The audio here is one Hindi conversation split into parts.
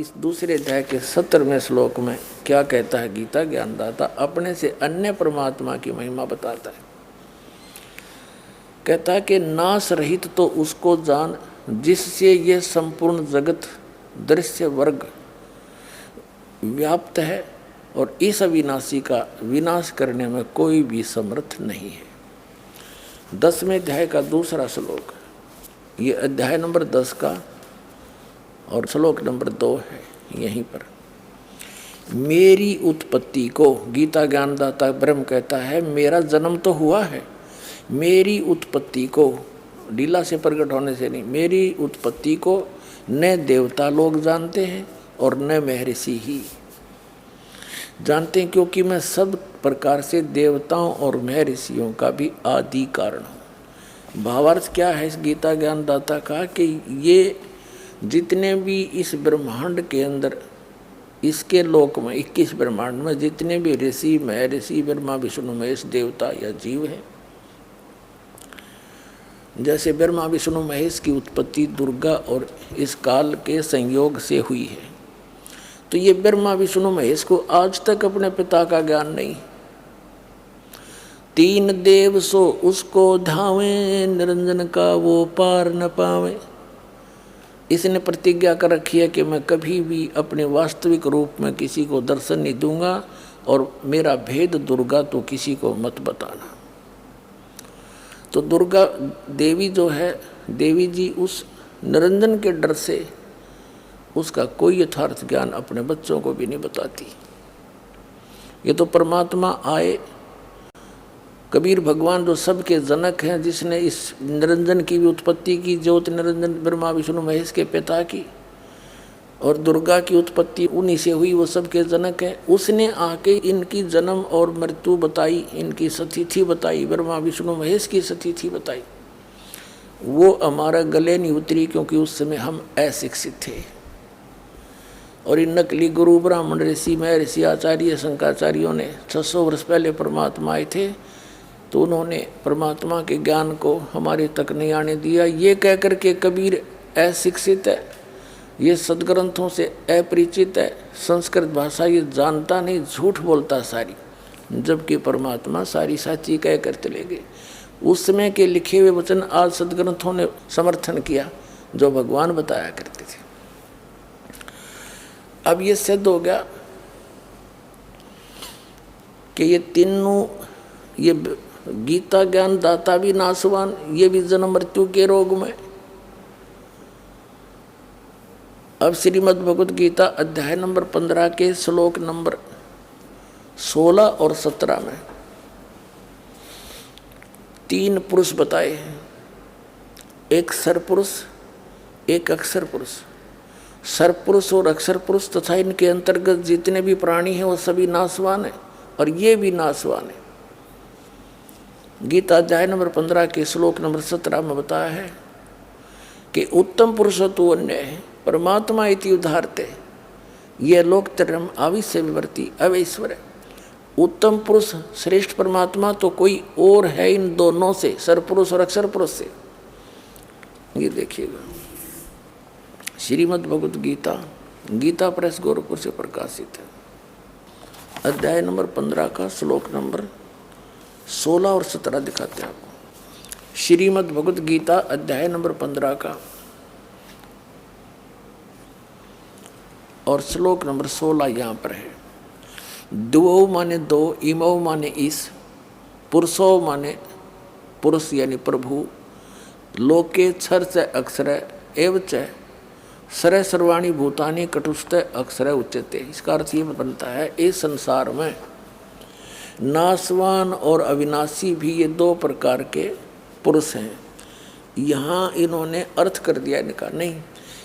इस दूसरे अध्याय के 17वें श्लोक में क्या कहता है गीता ज्ञानदाता? अपने से अन्य परमात्मा की महिमा बताता है। कहता है कि नाश रहित तो उसको जान जिससे ये संपूर्ण जगत दृश्य वर्ग व्याप्त है और इस अविनाशी का विनाश करने में कोई भी समर्थ नहीं है। 10वें अध्याय का दूसरा श्लोक, ये अध्याय नंबर 10 का और श्लोक नंबर 2 है। यहीं पर मेरी उत्पत्ति को गीता ज्ञानदाता ब्रह्म कहता है मेरा जन्म तो हुआ है, मेरी उत्पत्ति को लीला से प्रकट होने से नहीं, मेरी उत्पत्ति को न देवता लोग जानते हैं और न महर्षि ही जानते हैं, क्योंकि मैं सब प्रकार से देवताओं और महर्षियों का भी आदि कारण हूँ। भावार्थ क्या है इस गीता ज्ञानदाता का कि ये जितने भी इस ब्रह्मांड के अंदर, इसके लोक में 21 ब्रह्मांड में जितने भी ऋषि महर्षि ब्रह्मा विष्णु महेश देवता या जीव हैं, जैसे ब्रह्मा विष्णु महेश की उत्पत्ति दुर्गा और इस काल के संयोग से हुई है, तो ये ब्रह्मा विष्णु महेश को आज तक अपने पिता का ज्ञान नहीं। 3 देव सो उसको धावे, निरंजन का वो पार न पावे। इसने प्रतिज्ञा कर रखी है कि मैं कभी भी अपने वास्तविक रूप में किसी को दर्शन नहीं दूंगा और मेरा भेद दुर्गा तो किसी को मत बताना। तो दुर्गा देवी जो है, देवी जी उस निरंजन के डर से उसका कोई यथार्थ ज्ञान अपने बच्चों को भी नहीं बताती। ये तो परमात्मा आए, कबीर भगवान जो सबके जनक हैं, जिसने इस निरंजन की भी उत्पत्ति की, ज्योत निरंजन ब्रह्मा विष्णु महेश के पिता की, और दुर्गा की उत्पत्ति उन्हीं से हुई, वो सबके जनक हैं। उसने आके इनकी जन्म और मृत्यु बताई, इनकी सतिथि बताई, ब्रह्मा विष्णु महेश की सतिथि बताई। वो हमारा गले नहीं उतरी क्योंकि उस समय हम अशिक्षित थे, और इन नकली गुरु ब्राह्मण ऋषि महर्षि आचार्य शंकराचार्यों ने 600 वर्ष पहले परमात्मा आए थे, तो उन्होंने परमात्मा के ज्ञान को हमारे तक नहीं आने दिया। ये कह कर के कबीर अशिक्षित है, ये सदग्रंथों से अपरिचित है, संस्कृत भाषा ये जानता नहीं, झूठ बोलता सारी, जबकि परमात्मा सारी साची कह कर चले गए। उस समय के लिखे हुए वचन आज सदग्रंथों ने समर्थन किया जो भगवान बताया करते थे। अब ये सिद्ध हो गया कि ये तीनों, ये गीता ज्ञान दाता भी नासवान, ये भी जन्म मृत्यु के रोग में। अब श्रीमद् भगवत गीता अध्याय नंबर 15 के श्लोक नंबर 16 और 17 में 3 पुरुष बताए हैं, एक सरपुरुष, एक अक्षर पुरुष। सरपुरुष और अक्षर पुरुष तथा इनके अंतर्गत जितने भी प्राणी हैं वो सभी नासवान हैं, और ये भी नासवान है। गीता अध्याय नंबर 15 के श्लोक नंबर 17 में बताया है कि उत्तम पुरुष तो अन्य है, परमात्मा इति उदाहरते, ये लोकत्रयम् आविश्य विवर्ती अवैश्वर है। उत्तम पुरुष श्रेष्ठ परमात्मा तो कोई और है इन दोनों से, सरपुरुष और अक्षर पुरुष से। ये देखिएगा श्रीमद् भगवत गीता, गीता प्रेस गोरखपुर से प्रकाशित है। अध्याय नंबर 15 का श्लोक नंबर 16 और 17 दिखाते हैं आपको। श्रीमद् भगवत गीता अध्याय नंबर 15 का और श्लोक नंबर 16 यहाँ पर है। द्वौ माने 2, इमौ माने इस, पुरुषो माने पुरुष यानी प्रभु, लोके क्षर से अक्षर एवच सर्व सर्वाणी भूतानि कटुस्थ अक्षर उच्यते। इसका अर्थ ये बनता है इस संसार में नासवान और अविनाशी भी ये 2 प्रकार के पुरुष हैं। यहाँ इन्होंने अर्थ कर दिया, इनका नहीं,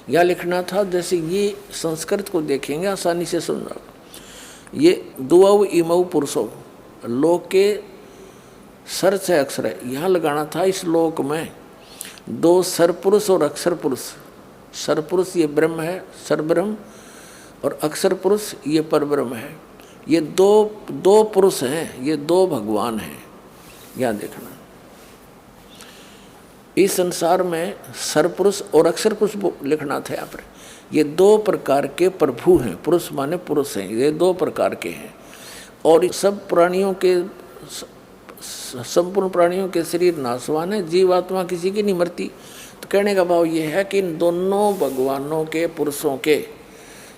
यह लिखना था जैसे ये संस्कृत को देखेंगे आसानी से समझा। ये द्वौ इमौ पुरुषो लोके सर से अक्षर है, यहाँ लगाना था इस लोक में 2 सरपुरुष और अक्षर पुरुष। सरपुरुष ये ब्रह्म है, सरब्रह्म, और अक्षर पुरुष ये परब्रह्म है। ये दो पुरुष हैं, ये 2 भगवान हैं। यहाँ देखना इस संसार में सरपुरुष और अक्षर पुरुष लिखना था यहाँ पर। ये दो प्रकार के प्रभु हैं, पुरुष माने पुरुष हैं, ये दो प्रकार के हैं। और सब प्राणियों के, संपूर्ण प्राणियों के शरीर नाशवान है, जीवात्मा किसी की नहीं मरती। तो कहने का भाव ये है कि इन दोनों भगवानों के, पुरुषों के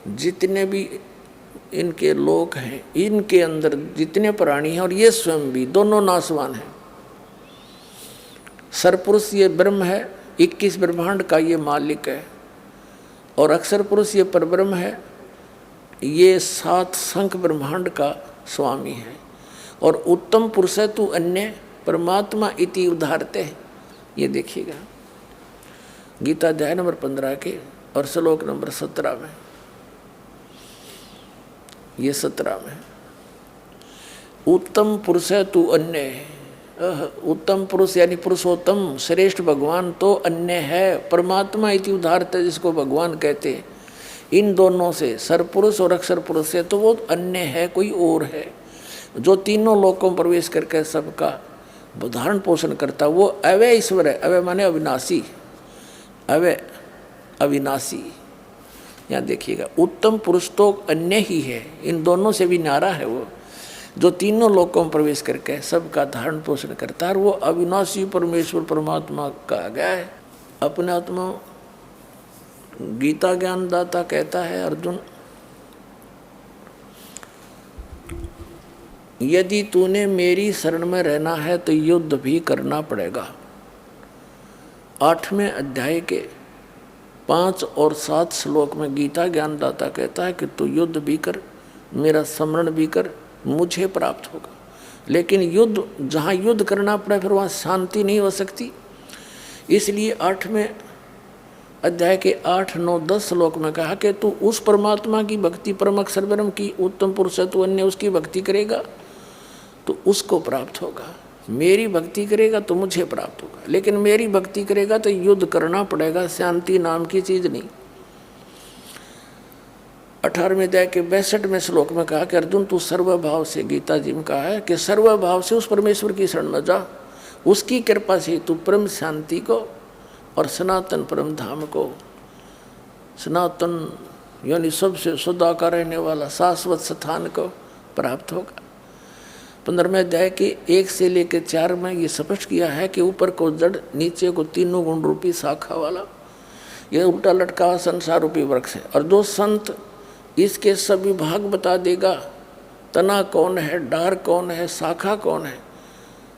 जितने भी इनके लोक हैं, इनके अंदर जितने प्राणी हैं और ये स्वयं भी दोनों नाशवान हैं। सरपुरुष ये ब्रह्म है, 21 ब्रह्मांड का ये मालिक है, और अक्षर पुरुष ये परब्रह्म है, ये 7 शंख ब्रह्मांड का स्वामी है। और उत्तम पुरुष है तू अन्य परमात्मा इति उदाहरते। ये देखिएगा गीता अध्याय नंबर 15 के और श्लोक नंबर 17 में, ये 17 में उत्तम पुरुष है तू अन्य। उत्तम पुरुष यानी पुरुषोत्तम श्रेष्ठ भगवान तो अन्य है, परमात्मा इति उदाहरते जिसको भगवान कहते हैं। इन दोनों से सरपुरुष और अक्षर पुरुष से तो वो अन्य है, कोई और है जो तीनों लोकों में प्रवेश करके सबका धारण पोषण करता, वो अवय ईश्वर है। अवय माने अविनाशी, अवय अविनाशी। यहाँ देखिएगा उत्तम पुरुष तो अन्य ही है, इन दोनों से भी न्यारा है वो, जो तीनों लोकों में प्रवेश करके सबका धारण पोषण करता है। वो अविनाशी परमेश्वर परमात्मा कहा गया है। अपने आत्मा गीता ज्ञानदाता कहता है अर्जुन, यदि तूने मेरी शरण में रहना है तो युद्ध भी करना पड़ेगा। 8वें अध्याय के 5 और 7 श्लोक में गीता ज्ञानदाता कहता है कि तू युद्ध भी कर, मेरा स्मरण भी कर, मुझे प्राप्त होगा। लेकिन युद्ध, जहाँ युद्ध करना पड़े फिर वहाँ शांति नहीं हो सकती। इसलिए 8वें अध्याय के 8, 9, 10 श्लोक में कहा कि तू उस परमात्मा की भक्ति, परम अक्षर ब्रह्म की उत्तम पुरुष है, तू अन्य उसकी भक्ति करेगा तो उसको प्राप्त होगा। मेरी भक्ति करेगा तो मुझे प्राप्त होगा। लेकिन मेरी भक्ति करेगा तो युद्ध करना पड़ेगा, शांति नाम की चीज नहीं। 18वें अध्याय के 62वें श्लोक में कहा कि अर्जुन तू सर्वभाव से, गीता जी में कहा है कि सर्वभाव से उस परमेश्वर की शरण में जा, उसकी कृपा से तू परम शांति को और सनातन परम धाम को, सनातन यानी सबसे सदा का रहने वाला शाश्वत स्थान को प्राप्त होगा। 15वें अध्याय के 1 से लेकर 4 में ये स्पष्ट किया है कि ऊपर को जड़, नीचे को तीनों गुण रूपी शाखा वाला ये उल्टा लटका हुआ संसार रूपी वृक्ष है। और जो संत इसके सभी भाग बता देगा, तना कौन है, डार कौन है, शाखा कौन है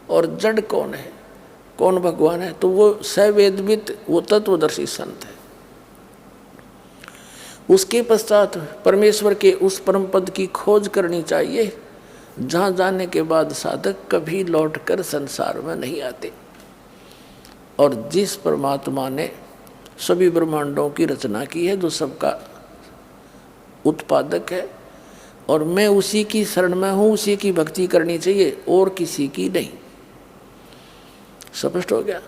और जड़ कौन है, कौन भगवान है, तो वो सवेदवित, वो तत्वदर्शी संत है। उसके पश्चात परमेश्वर के उस परम पद की खोज करनी चाहिए जहाँ जाने के बाद साधक कभी लौटकर संसार में नहीं आते। और जिस परमात्मा ने सभी ब्रह्मांडों की रचना की है, जो सबका उत्पादक है, और मैं उसी की शरण में हूँ, उसी की भक्ति करनी चाहिए और किसी की नहीं। स्पष्ट हो गया।